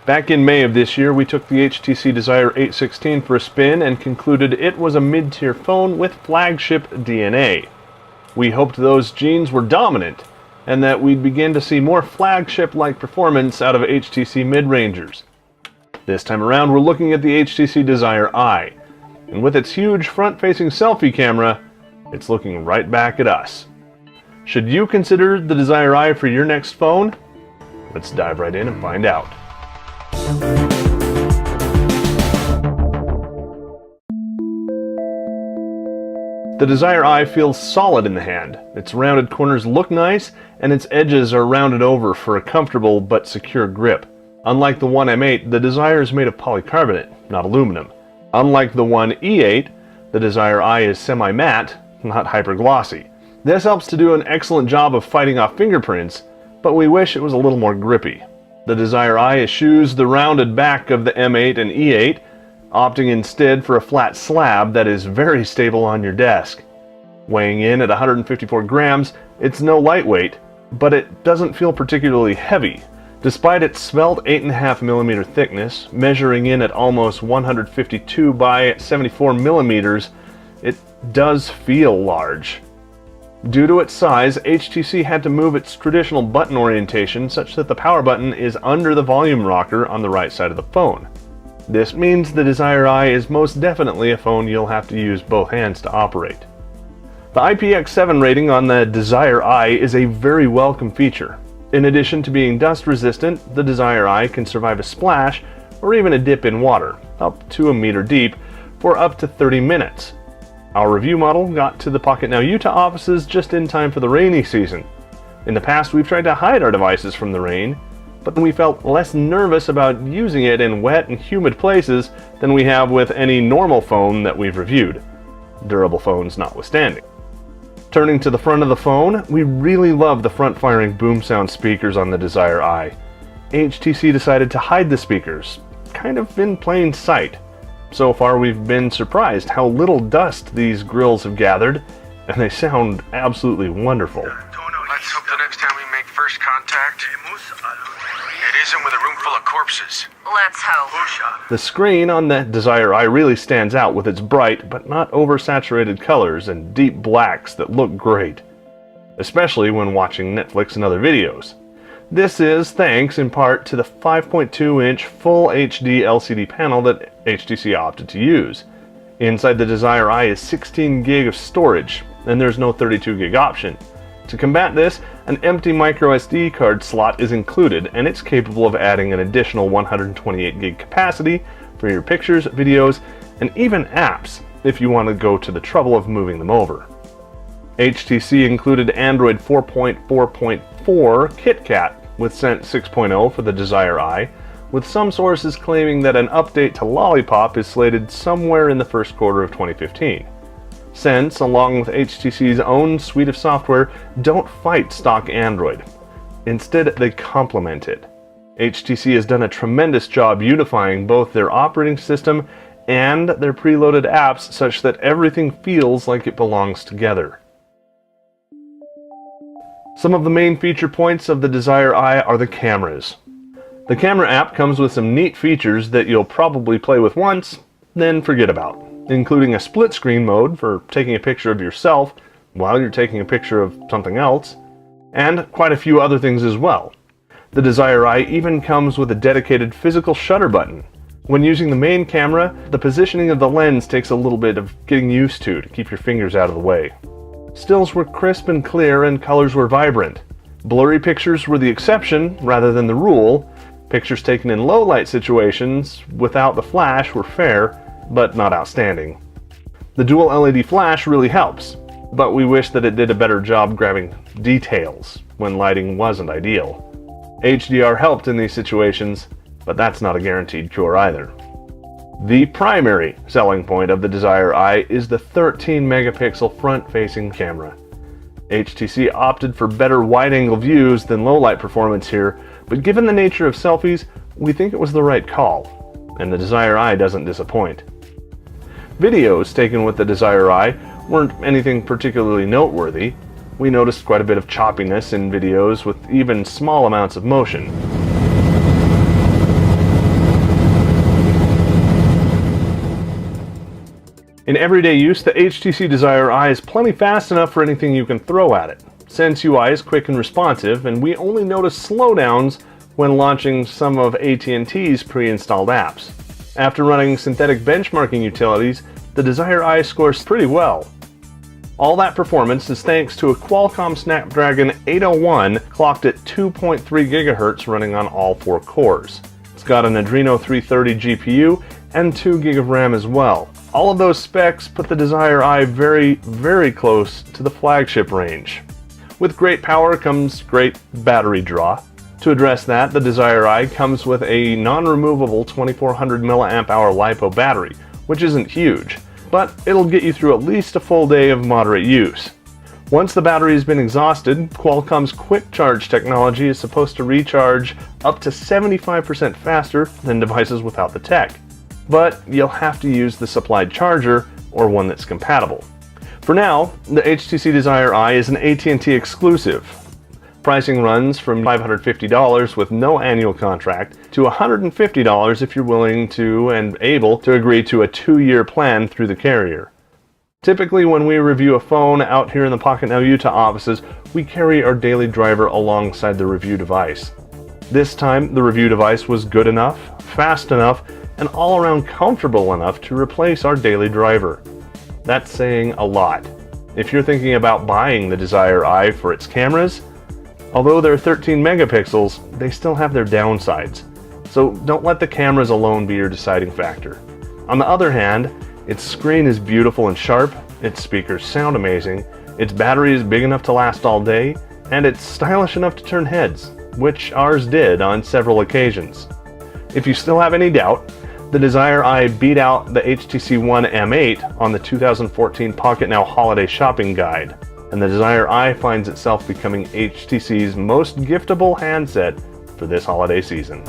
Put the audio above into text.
Back in May of this year, we took the HTC Desire 816 for a spin and concluded it was a mid-tier phone with flagship DNA. We hoped those genes were dominant, and that we'd begin to see more flagship-like performance out of HTC mid-rangers. This time around, we're looking at the HTC Desire I, and with its huge front-facing selfie camera, it's looking right back at us. Should you consider the Desire I for your next phone? Let's dive right in and find out. The Desire I feels solid in the hand. Its rounded corners look nice, and its edges are rounded over for a comfortable but secure grip. Unlike the One M8, the Desire is made of polycarbonate, not aluminum. Unlike the One E8, the Desire I is semi-matte, not hyper-glossy. This helps to do an excellent job of fighting off fingerprints, but we wish it was a little more grippy. The Desire I eschews the rounded back of the M8 and E8, opting instead for a flat slab that is very stable on your desk. Weighing in at 154 grams, it's no lightweight, but it doesn't feel particularly heavy. Despite its svelte 8.5mm thickness, measuring in at almost 152 by 74 millimeters, it does feel large. Due to its size, HTC had to move its traditional button orientation such that the power button is under the volume rocker on the right side of the phone. This means the Desire I is most definitely a phone you'll have to use both hands to operate. The IPX7 rating on the Desire I is a very welcome feature. In addition to being dust resistant, the Desire I can survive a splash or even a dip in water, up to a meter deep, for up to 30 minutes. Our review model got to the Pocket Now Utah offices just in time for the rainy season. In the past, we've tried to hide our devices from the rain, but we felt less nervous about using it in wet and humid places than we have with any normal phone that we've reviewed, durable phones notwithstanding. Turning to the front of the phone, we really love the front-firing boom sound speakers on the Desire I. HTC decided to hide the speakers, kind of in plain sight. So far, we've been surprised how little dust these grills have gathered, and they sound absolutely wonderful. Let's hope the next time we make first contact, it isn't with a room full of corpses. Let's hope. The screen on the Desire I really stands out with its bright but not oversaturated colors and deep blacks that look great, especially when watching Netflix and other videos. This is thanks in part to the 5.2-inch Full HD LCD panel that HTC opted to use. Inside the Desire I is 16 gig of storage, and there's no 32 gig option. To combat this, an empty microSD card slot is included, and it's capable of adding an additional 128 gig capacity for your pictures, videos, and even apps if you want to go to the trouble of moving them over. HTC included Android 4.4.4 KitKat with Scent 6.0 for the Desire I, with some sources claiming that an update to Lollipop is slated somewhere in the first quarter of 2015. Sense, along with HTC's own suite of software, don't fight stock Android. Instead, they complement it. HTC has done a tremendous job unifying both their operating system and their preloaded apps such that everything feels like it belongs together. Some of the main feature points of the Desire I are the cameras. The camera app comes with some neat features that you'll probably play with once, then forget about, including a split screen mode for taking a picture of yourself while you're taking a picture of something else, and quite a few other things as well. The Desire I even comes with a dedicated physical shutter button. When using the main camera, the positioning of the lens takes a little bit of getting used to keep your fingers out of the way. Stills were crisp and clear, and colors were vibrant. Blurry pictures were the exception rather than the rule. Pictures taken in low light situations without the flash were fair, but not outstanding. The dual LED flash really helps, but we wish that it did a better job grabbing details when lighting wasn't ideal. HDR helped in these situations, but that's not a guaranteed cure either. The primary selling point of the Desire I is the 13 megapixel front-facing camera. HTC opted for better wide-angle views than low-light performance here, but given the nature of selfies, we think it was the right call, and the Desire I doesn't disappoint. Videos taken with the Desire I weren't anything particularly noteworthy. We noticed quite a bit of choppiness in videos with even small amounts of motion. In everyday use, the HTC Desire Eye is plenty fast enough for anything you can throw at it. Sense UI is quick and responsive, and we only notice slowdowns when launching some of AT&T's pre-installed apps. After running synthetic benchmarking utilities, the Desire Eye scores pretty well. All that performance is thanks to a Qualcomm Snapdragon 801 clocked at 2.3 GHz running on all 4 cores. It's got an Adreno 330 GPU and 2 GB of RAM as well. All of those specs put the Desire Eye very, very close to the flagship range. With great power comes great battery draw. To address that, the Desire Eye comes with a non-removable 2400 mAh LiPo battery, which isn't huge, but it'll get you through at least a full day of moderate use. Once the battery has been exhausted, Qualcomm's Quick Charge technology is supposed to recharge up to 75% faster than devices without the tech. But you'll have to use the supplied charger or one that's compatible. For now, the HTC Desire Eye is an AT&T exclusive. Pricing runs from $550 with no annual contract to $150 if you're willing to and able to agree to a 2-year plan through the carrier. Typically, when we review a phone out here in the Pocketnow, Utah offices, we carry our daily driver alongside the review device. This time, the review device was good enough, fast enough, and all around comfortable enough to replace our daily driver. That's saying a lot. If you're thinking about buying the Desire Eye for its cameras, although they're 13 megapixels, they still have their downsides. So don't let the cameras alone be your deciding factor. On the other hand, its screen is beautiful and sharp, its speakers sound amazing, its battery is big enough to last all day, and it's stylish enough to turn heads, which ours did on several occasions. If you still have any doubt, the Desire Eye beat out the HTC One M8 on the 2014 Pocketnow Holiday Shopping Guide, and the Desire Eye finds itself becoming HTC's most giftable handset for this holiday season.